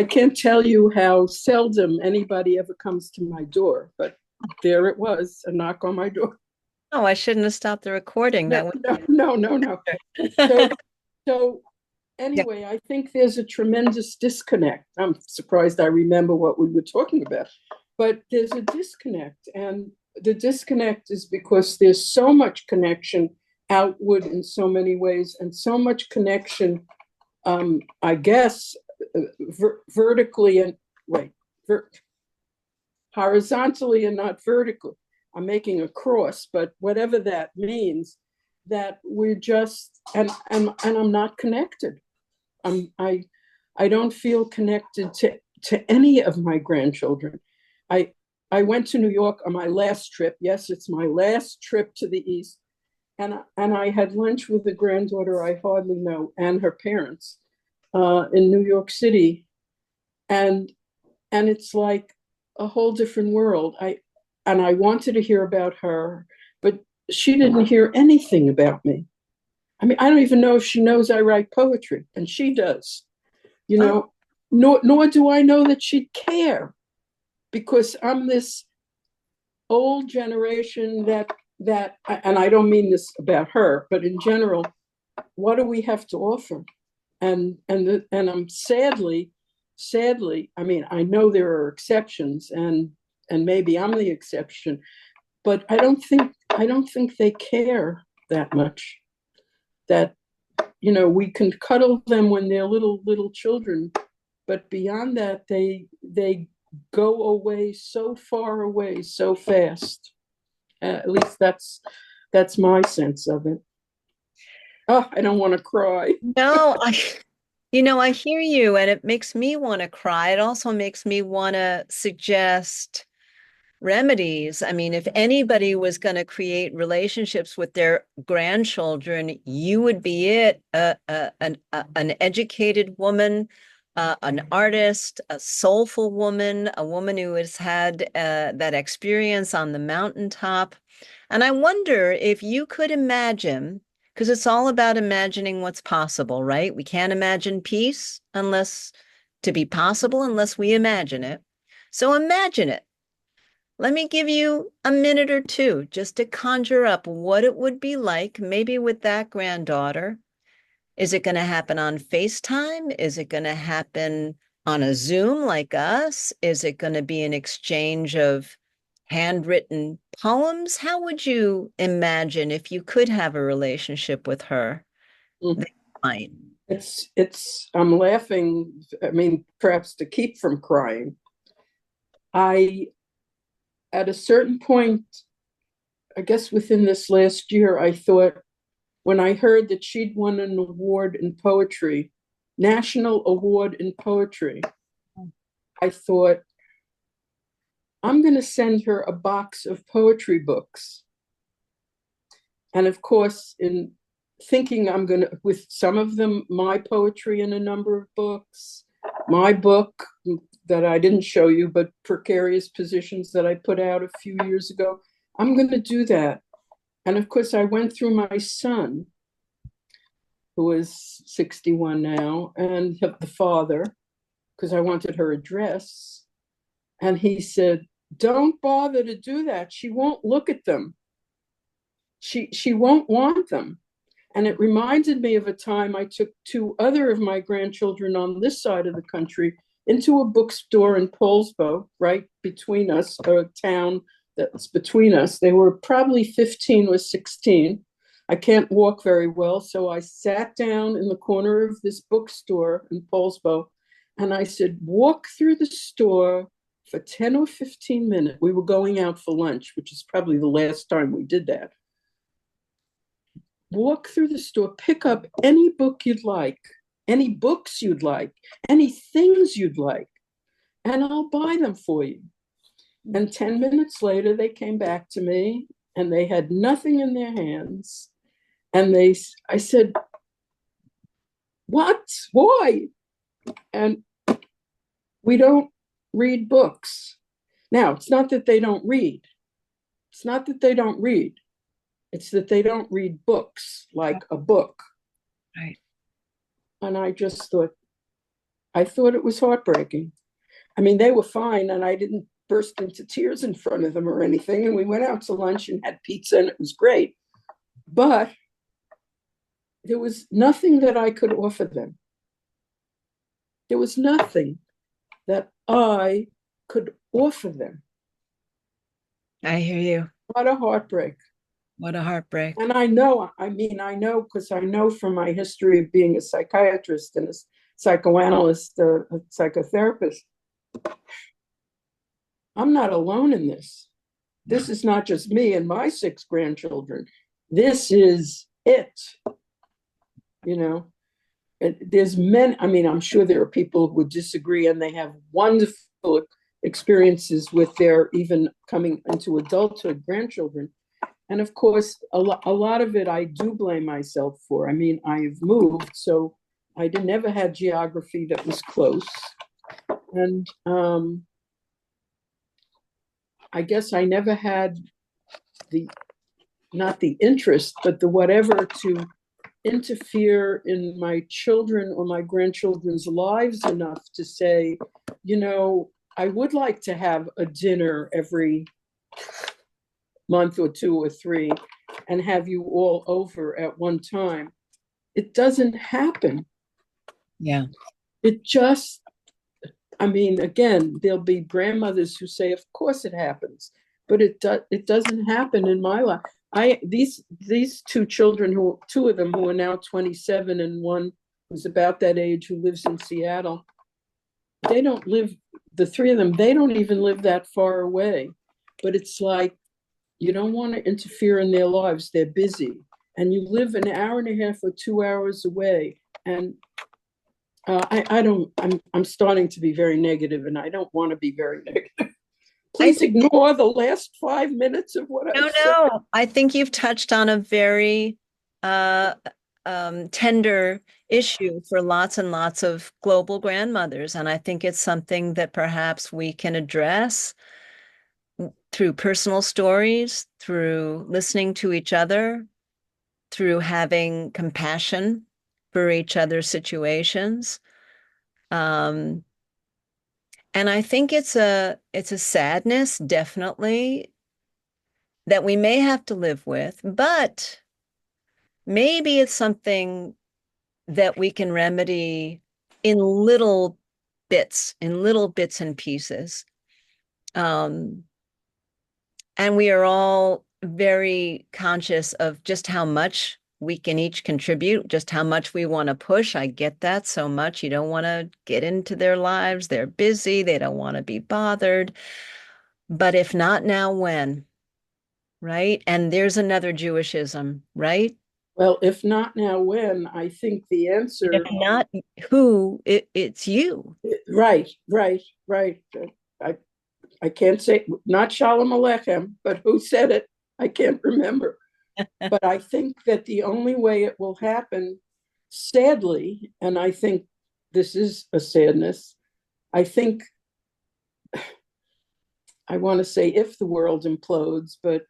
I can't tell you how seldom anybody ever comes to my door, but there it was, a knock on my door. Oh, I shouldn't have stopped the recording. No, That would. no, no, no, no. So, so Yeah. anyway, I think there's a tremendous disconnect. I'm surprised I remember what we were talking about, but there's a disconnect. And the disconnect is because there's so much connection outward in so many ways, and so much connection, I guess, vertically and wait, ver- horizontally and not vertically. I'm making a cross, but whatever that means, that we're just and I'm not connected. I'm I don't feel connected to any of my grandchildren. I I went to New York on my last trip. Yes, it's my last trip to the East, and I had lunch with a granddaughter I hardly know and her parents in New York City, and it's like a whole different world. I wanted to hear about her, but she didn't hear anything about me. I mean, I don't even know if she knows I write poetry, and she does. You Oh, know, nor do I know that she'd care, because I'm this old generation that and I don't mean this about her, but in general, what do we have to offer? And I'm sadly, I mean, I know there are exceptions, and maybe I'm the exception, but I don't think they care that much. That we can cuddle them when they're little children, but beyond that, they go away so far away so fast. At least that's my sense of it. Oh, I don't want to cry. no, I hear you, and it makes me want to cry. It also makes me want to suggest remedies. I mean, if anybody was going to create relationships with their grandchildren, you would be it. An educated woman, an artist, a soulful woman, a woman who has had that experience on the mountaintop. And I wonder if you could imagine, because it's all about imagining what's possible, right? We can't imagine peace unless to be possible unless we imagine it. So imagine it. Let me give you a minute or two just to conjure up what it would be like, maybe with that granddaughter. Is it going to happen on FaceTime? Is it going to happen on a Zoom like us? Is it going to be an exchange of handwritten poems? How would you imagine if you could have a relationship with her? That you might. It's I'm laughing, I mean, perhaps to keep from crying. I At a certain point, I guess within this last year, I thought, when I heard that she'd won an award in poetry, national award in poetry, I thought, I'm going to send her a box of poetry books. And of course, in thinking I'm going to, with some of them, my poetry in a number of books, my book that I didn't show you, but Precarious Positions that I put out a few years ago, I'm going to do that. And of course, I went through my son, who is 61 now, and the father, because I wanted her address. And he said, don't bother to do that. She won't look at them. She won't want them. And it reminded me of a time I took two other of my grandchildren on this side of the country into a bookstore in Paulsbo, right between us, a town that's between us. They were probably 15 or 16. I can't walk very well, so I sat down in the corner of this bookstore in Paulsbo, and I said, walk through the store for 10 or 15 minutes. We were going out for lunch, which is probably the last time we did that. Walk through the store, pick up any book you'd like, any books you'd like, any things you'd like, and I'll buy them for you. And 10 minutes later, they came back to me and they had nothing in their hands. And I said, what? Why? And we don't read books. Now, it's not that they don't read. It's not that they don't read. It's that they don't read books like a book. Right. And I just thought, I thought it was heartbreaking. I mean, they were fine, and I didn't burst into tears in front of them or anything. And we went out to lunch and had pizza, and it was great. But there was nothing that I could offer them. There was nothing that I could offer them. I hear you. What a heartbreak. What a heartbreak. And I know, I know because I know from my history of being a psychiatrist and a psychoanalyst, a psychotherapist, I'm not alone in this. This is not just me and my 6 grandchildren. This is it. You know, there's men, I mean, I'm sure there are people who would disagree, and they have wonderful experiences with their even coming into adulthood grandchildren. And of course, a lot of it I do blame myself for. I mean, I've moved, so I never had geography that was close. And I guess I never had the, not the interest, but the whatever to interfere in my children or my grandchildren's lives enough to say, you know, I would like to have a dinner every month or 2 or 3 and have you all over at one time. It doesn't happen. Yeah. It just, I mean, again, there'll be grandmothers who say, of course it happens, but it doesn't happen in my life. These 2 children, 2 of them who are now 27 and one who's about that age who lives in Seattle, they don't live, the 3 of them, they don't even live that far away. But it's like, you don't want to interfere in their lives. They're busy. And you live an hour and a half or 2 hours away. And I'm starting to be very negative, and I don't want to be very negative. Please ignore the last 5 minutes of what I've said. No. I think you've touched on a very tender issue for lots and lots of global grandmothers. And I think it's something that perhaps we can address through personal stories, through listening to each other, through having compassion for each other's situations. And I think it's a sadness, definitely, that we may have to live with, but maybe it's something that we can remedy in little bits and pieces. And we are all very conscious of just how much we can each contribute, just how much we want to push. I get that so much. You don't want to get into their lives. They're busy. They don't want to be bothered. But if not now, when? Right? And there's another Jewishism, right? Well, if not now, when? I think the answer. If not who, it's you. Right. I can't say, not Shalom Aleichem, but who said it? I can't remember. But I think that the only way it will happen, sadly, and I think this is a sadness, I think, I want to say if the world implodes, but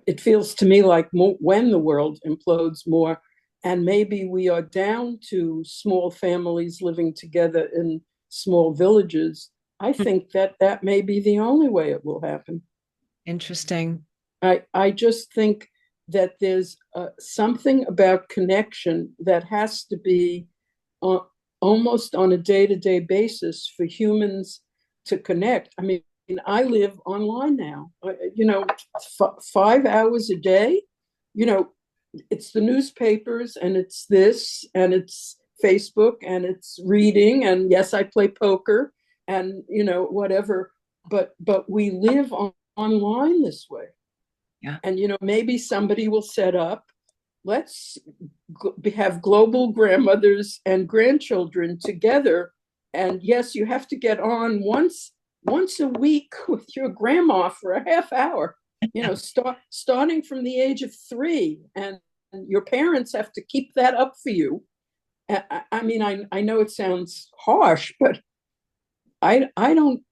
it feels to me like when the world implodes more, and maybe we are down to small families living together in small villages, I think that may be the only way it will happen. Interesting. I just think that there's something about connection that has to be almost on a day-to-day basis for humans to connect. I mean, I live online now, 5 hours a day, it's the newspapers and it's this and it's Facebook and it's reading. And yes, I play poker and, whatever, but we live online this way. Yeah. And, maybe somebody will set up, let's have global grandmothers and grandchildren together. And yes, you have to get on once a week with your grandma for a half hour, starting from the age of 3. And your parents have to keep that up for you. I mean, I know it sounds harsh, but I don't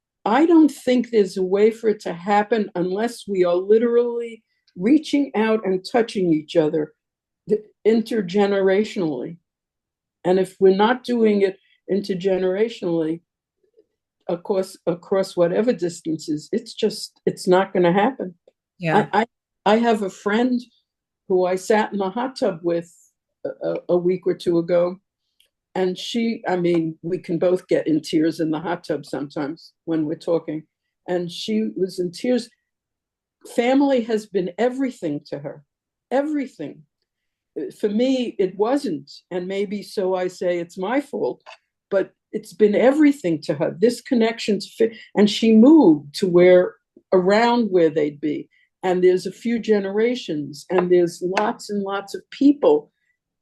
think there's a way for it to happen unless we are literally reaching out and touching each other intergenerationally. And if we're not doing it, intergenerationally, across whatever distances, it's not going to happen. Yeah. I have a friend who I sat in the hot tub with a week or two ago, and I mean, we can both get in tears in the hot tub sometimes when we're talking, and she was in tears. Family has been everything to her, everything. For me, it wasn't, and maybe so I say it's my fault, but it's been everything to her. This connection's fit, and she moved to where around where they'd be, and there's a few generations, and there's lots and lots of people,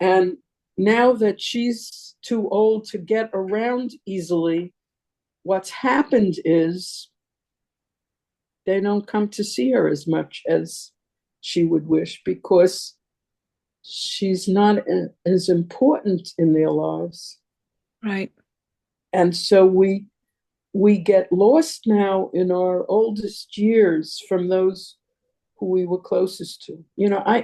and now that she's too old to get around easily, what's happened is they don't come to see her as much as she would wish because she's not as important in their lives. Right. And so we get lost now in our oldest years from those who we were closest to.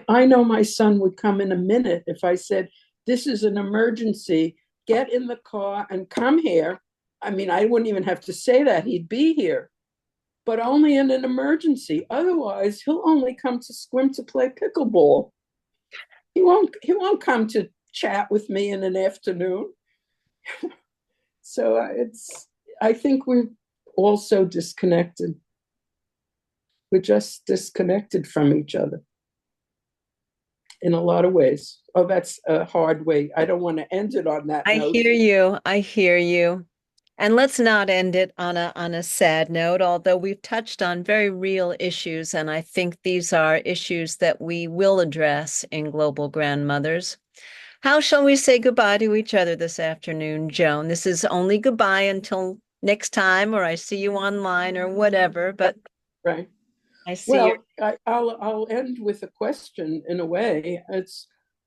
I know my son would come in a minute if I said, this is an emergency, get in the car and come here. I mean, I wouldn't even have to say that, he'd be here, but only in an emergency. Otherwise, he'll only come to swim to play pickleball. He won't come to chat with me in an afternoon. So I think we're also disconnected. We're just disconnected from each other in a lot of ways. Oh, that's a hard way. I don't want to end it on that I note. hear you. I hear you. And let's not end it on a sad note, although we've touched on very real issues, and I think these are issues that we will address in Global Grandmothers. How shall we say goodbye to each other this afternoon, Joan? This is only goodbye until next time, or I see you online or whatever, but Right. I see you. Well, I'll end with a question in a way.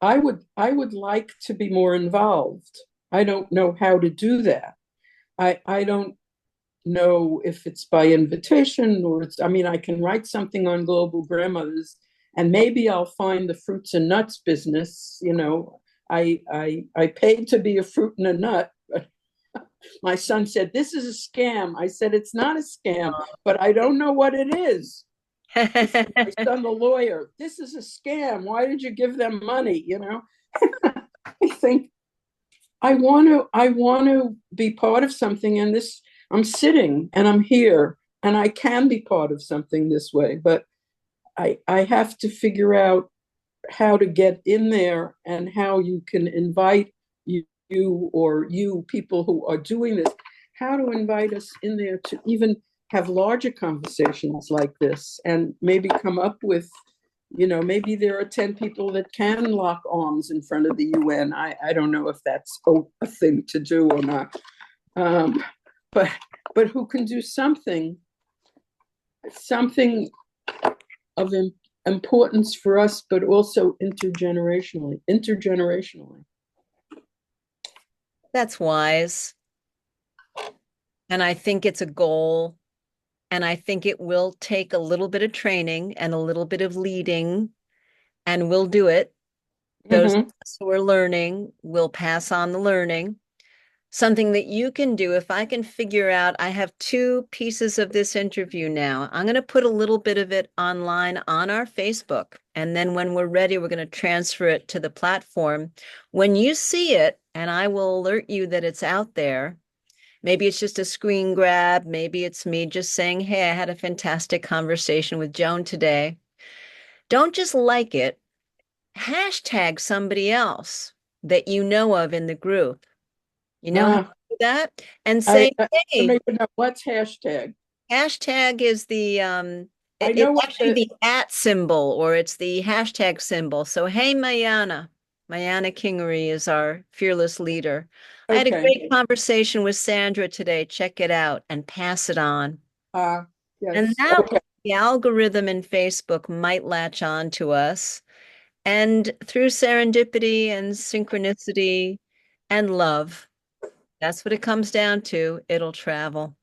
I would like to be more involved. I don't know how to do that. I don't know if it's by invitation or I mean, I can write something on Global Grandmothers and maybe I'll find the fruits and nuts business. I paid to be a fruit and a nut. My son said, this is a scam. I said, it's not a scam, but I don't know what it is. My son, the lawyer, this is a scam. Why did you give them money? I think I want to be part of something, and this I'm sitting and I'm here and I can be part of something this way, but I have to figure out how to get in there and how you can invite you people who are doing this, how to invite us in there to even have larger conversations like this and maybe come up with, maybe there are 10 people that can lock arms in front of the UN. I don't know if that's a thing to do or not. Um, but who can do something of importance for us, but also intergenerationally. That's wise. And I think it's a goal. And I think it will take a little bit of training and a little bit of leading, and we'll do it. Those of Mm-hmm. us who are learning will pass on the learning. Something that you can do, if I can figure out, I have two pieces of this interview now. I'm going to put a little bit of it online on our Facebook. And then when we're ready, we're going to transfer it to the platform. When you see it, and I will alert you that it's out there, maybe it's just a screen grab. Maybe it's me just saying, hey, I had a fantastic conversation with Joan today. Don't just like it, hashtag somebody else that you know of in the group. You know how to Uh, do that? And I, say, I don't hey, even know what's hashtag. hashtag is the I know it's what actually the the at symbol or it's the hashtag symbol. So hey Mayana Kingery is our fearless leader. I had a okay. great conversation with Sandra today. Check it out and pass it on. Uh, And yes. that way, Okay. the algorithm in Facebook might latch on to us. And through serendipity and synchronicity and love, that's what it comes down to. It'll travel.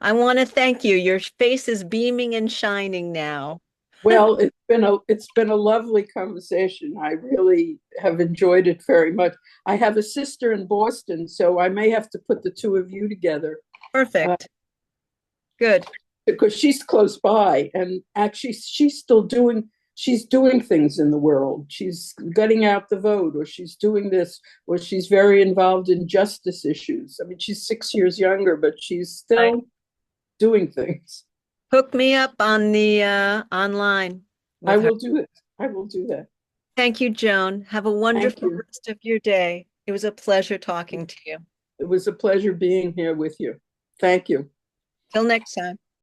I want to thank you. Your face is beaming and shining now. Well, it's been a lovely conversation. I really have enjoyed it very much. I have a sister in Boston, so I may have to put the two of you together Perfect. Good. because she's close by, and actually she's doing things in the world. She's getting out the vote, or she's doing this, or she's very involved in justice issues. I mean, she's 6 years younger, but she's Right. still doing things. Hook me up on the online I with her. will do it. I will do that. Thank you, Joan. Have a Thank wonderful you. rest of your day. It was a pleasure talking to you. It was a pleasure being here with you. Thank you. Till next time.